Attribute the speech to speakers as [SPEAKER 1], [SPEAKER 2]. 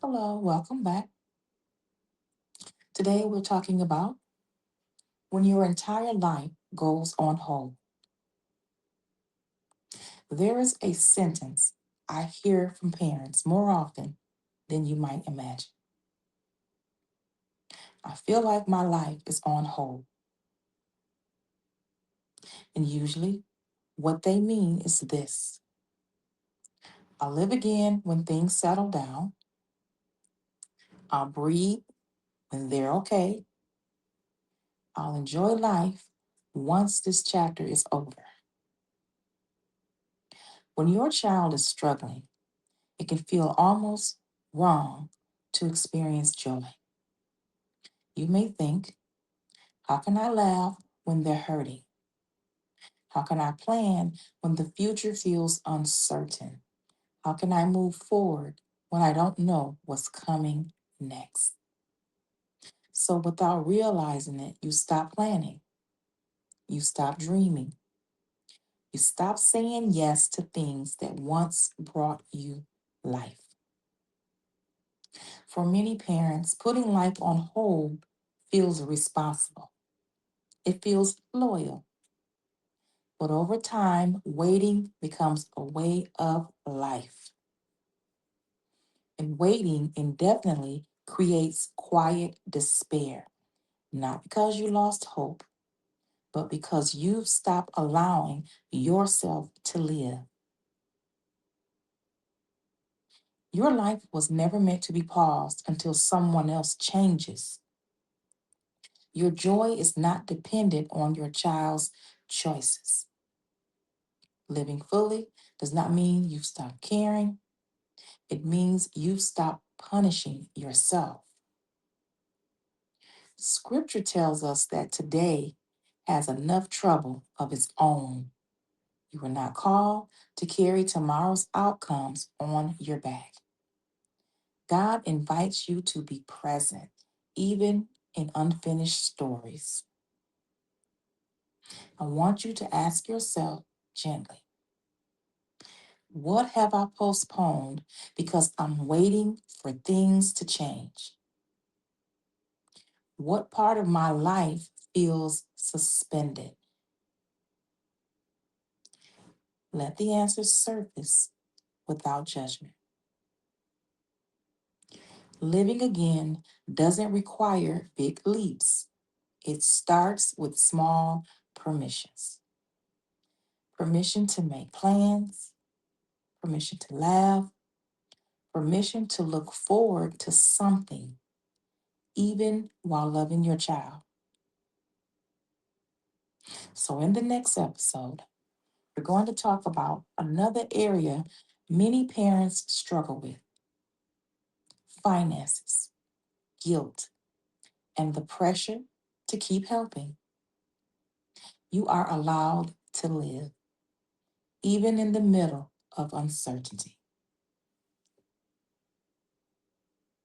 [SPEAKER 1] Hello, welcome back. Today we're talking about when your entire life goes on hold. There is a sentence I hear from parents more often than you might imagine. I feel like my life is on hold. And usually, what they mean is this: I'll live again when things settle down, I'll breathe when they're okay, I'll enjoy life once this chapter is over. When your child is struggling, it can feel almost wrong to experience joy. You may think, how can I laugh when they're hurting? How can I plan when the future feels uncertain? How can I move forward when I don't know what's coming next? So, without realizing it, you stop planning, you stop dreaming, you stop saying yes to things that once brought you life. For many parents, putting life on hold feels responsible. It feels loyal. But over time, waiting becomes a way of life. And waiting indefinitely creates quiet despair, not because you lost hope, but because you've stopped allowing yourself to live. Your life was never meant to be paused until someone else changes. Your joy is not dependent on your child's choices. Living fully does not mean you've stopped caring. It means you've stopped punishing yourself. Scripture tells us that today has enough trouble of its own. You were not called to carry tomorrow's outcomes on your back. God invites you to be present, even in unfinished stories. I want you to ask yourself gently, what have I postponed because I'm waiting for things to change? What part of my life feels suspended? Let the answers surface without judgment. Living again doesn't require big leaps. It starts with small permissions. Permission to make plans, permission to laugh, permission to look forward to something, even while loving your child. So, in the next episode, we're going to talk about another area many parents struggle with: finances, guilt, and the pressure to keep helping. You are allowed to live, even in the middle of uncertainty.